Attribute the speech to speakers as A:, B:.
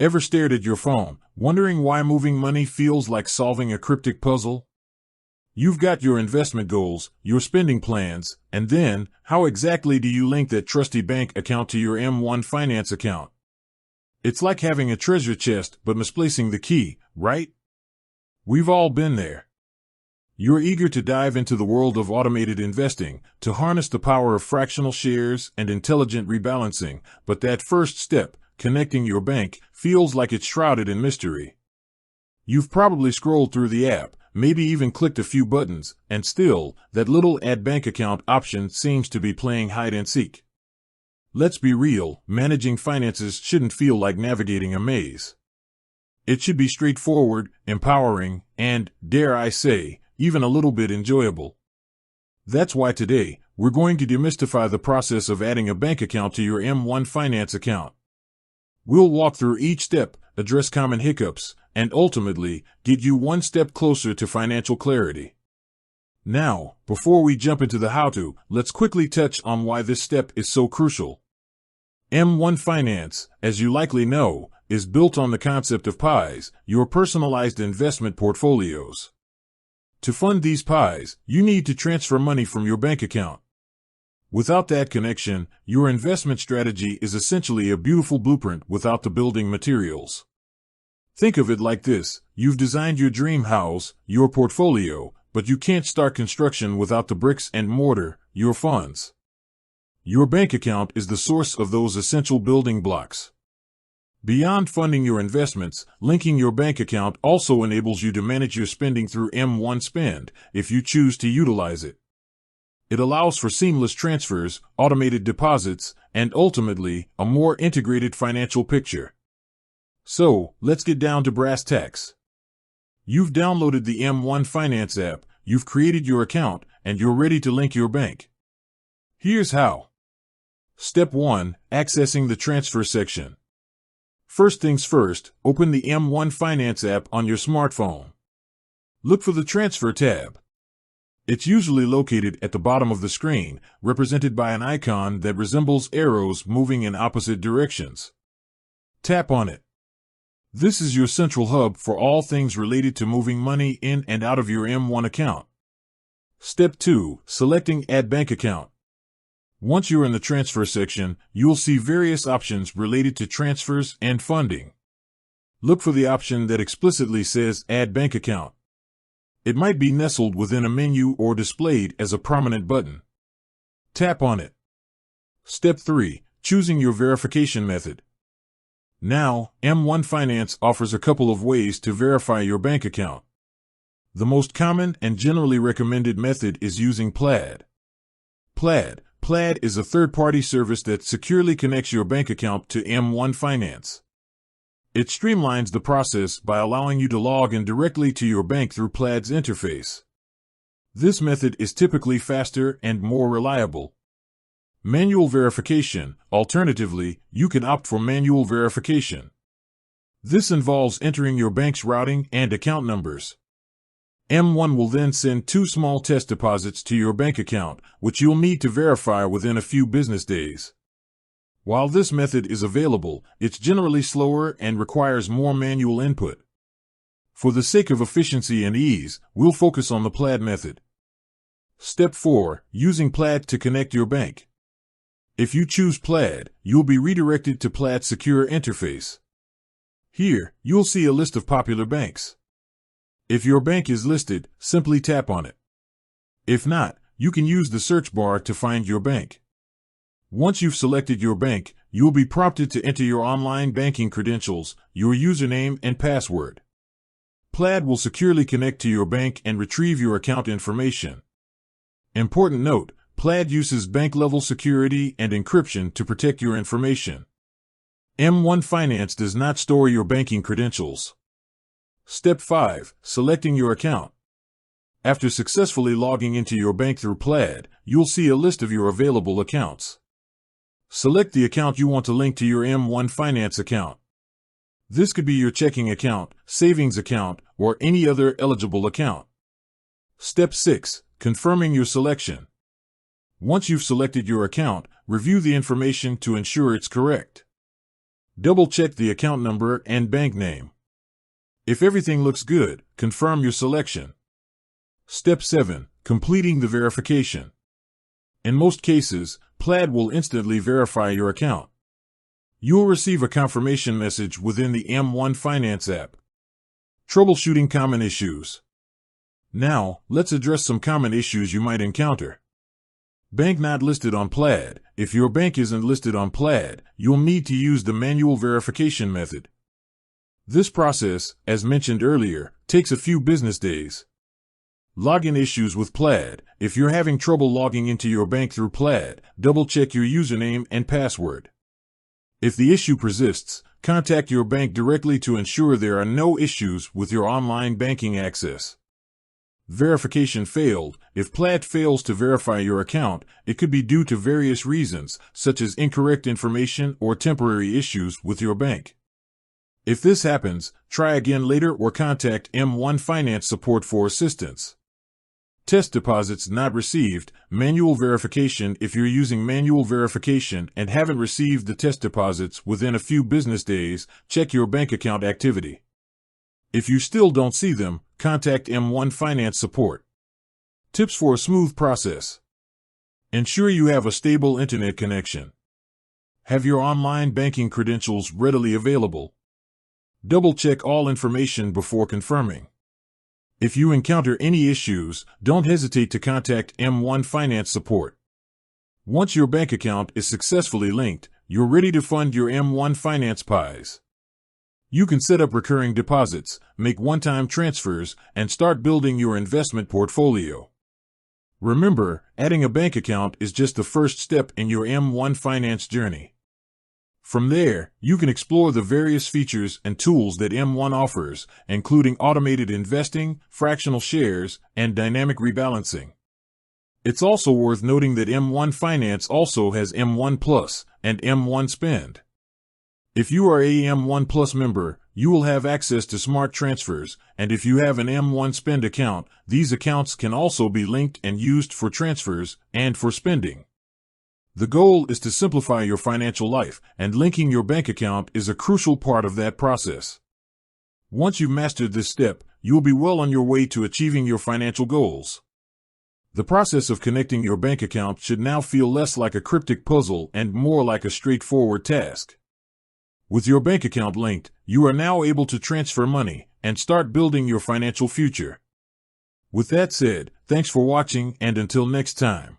A: Ever stared at your phone, wondering why moving money feels like solving a cryptic puzzle? You've got your investment goals, your spending plans, and then, how exactly do you link that trusty bank account to your M1 Finance account? It's like having a treasure chest but misplacing the key, right? We've all been there. You're eager to dive into the world of automated investing, to harness the power of fractional shares and intelligent rebalancing, but that first step, connecting your bank, feels like it's shrouded in mystery. You've probably scrolled through the app, maybe even clicked a few buttons, and still, that little add bank account option seems to be playing hide and seek. Let's be real, managing finances shouldn't feel like navigating a maze. It should be straightforward, empowering, and, dare I say, even a little bit enjoyable. That's why today, we're going to demystify the process of adding a bank account to your M1 Finance account. We'll walk through each step, address common hiccups, and ultimately, get you one step closer to financial clarity. Now, before we jump into the how-to, let's quickly touch on why this step is so crucial. M1 Finance, as you likely know, is built on the concept of pies, your personalized investment portfolios. To fund these pies, you need to transfer money from your bank account. Without that connection, your investment strategy is essentially a beautiful blueprint without the building materials. Think of it like this: you've designed your dream house, your portfolio, but you can't start construction without the bricks and mortar, your funds. Your bank account is the source of those essential building blocks. Beyond funding your investments, linking your bank account also enables you to manage your spending through M1 Spend, if you choose to utilize it. It allows for seamless transfers, automated deposits, and ultimately, a more integrated financial picture. So, let's get down to brass tacks. You've downloaded the M1 Finance app, you've created your account, and you're ready to link your bank. Here's how. Step 1. Accessing the transfer section. First things first, open the M1 Finance app on your smartphone. Look for the Transfer tab. It's usually located at the bottom of the screen, represented by an icon that resembles arrows moving in opposite directions. Tap on it. This is your central hub for all things related to moving money in and out of your M1 account. Step 2. Selecting Add Bank Account. Once you're in the transfer section, you'll see various options related to transfers and funding. Look for the option that explicitly says Add Bank Account. It might be nestled within a menu or displayed as a prominent button. Tap on it. Step 3. Choosing your verification method. Now, M1 Finance offers a couple of ways to verify your bank account. The most common and generally recommended method is using Plaid. Plaid is a third-party service that securely connects your bank account to M1 Finance. It streamlines the process by allowing you to log in directly to your bank through Plaid's interface. This method is typically faster and more reliable. Manual verification. Alternatively, you can opt for manual verification. This involves entering your bank's routing and account numbers. M1 will then send 2 small test deposits to your bank account, which you'll need to verify within a few business days. While this method is available, it's generally slower and requires more manual input. For the sake of efficiency and ease, we'll focus on the Plaid method. Step 4. Using Plaid to connect your bank. If you choose Plaid, you'll be redirected to Plaid's secure interface. Here, you'll see a list of popular banks. If your bank is listed, simply tap on it. If not, you can use the search bar to find your bank. Once you've selected your bank, you'll be prompted to enter your online banking credentials, your username and password. Plaid will securely connect to your bank and retrieve your account information. Important note, Plaid uses bank-level security and encryption to protect your information. M1 Finance does not store your banking credentials. Step 5. Selecting your account. After successfully logging into your bank through Plaid, you'll see a list of your available accounts. Select the account you want to link to your M1 Finance account. This could be your checking account, savings account, or any other eligible account. Step 6. Confirming your selection. Once you've selected your account, review the information to ensure it's correct. Double-check the account number and bank name. If everything looks good, confirm your selection. Step 7. Completing the verification. In most cases, Plaid will instantly verify your account. You will receive a confirmation message within the M1 Finance app. Troubleshooting common issues. Now, let's address some common issues you might encounter. Bank not listed on Plaid. If your bank isn't listed on Plaid, you'll need to use the manual verification method. This process, as mentioned earlier, takes a few business days. Login issues with Plaid. If you're having trouble logging into your bank through Plaid, double-check your username and password. If the issue persists, contact your bank directly to ensure there are no issues with your online banking access. Verification failed. If Plaid fails to verify your account, it could be due to various reasons, such as incorrect information or temporary issues with your bank. If this happens, try again later or contact M1 Finance support for assistance. Test deposits not received. Manual verification. If you're using manual verification and haven't received the test deposits within a few business days, check your bank account activity. If you still don't see them, contact M1 Finance support. Tips for a smooth process. Ensure you have a stable internet connection. Have your online banking credentials readily available. Double-check all information before confirming. If you encounter any issues, don't hesitate to contact M1 Finance support. Once your bank account is successfully linked, you're ready to fund your M1 Finance pies. You can set up recurring deposits, make one-time transfers, and start building your investment portfolio. Remember, adding a bank account is just the first step in your M1 Finance journey. From there, you can explore the various features and tools that M1 offers, including automated investing, fractional shares, and dynamic rebalancing. It's also worth noting that M1 Finance also has M1 Plus and M1 Spend. If you are a M1 Plus member, you will have access to smart transfers, and if you have an M1 Spend account, these accounts can also be linked and used for transfers and for spending. The goal is to simplify your financial life, and linking your bank account is a crucial part of that process. Once you've mastered this step, you will be well on your way to achieving your financial goals. The process of connecting your bank account should now feel less like a cryptic puzzle and more like a straightforward task. With your bank account linked, you are now able to transfer money and start building your financial future. With that said, thanks for watching, and until next time.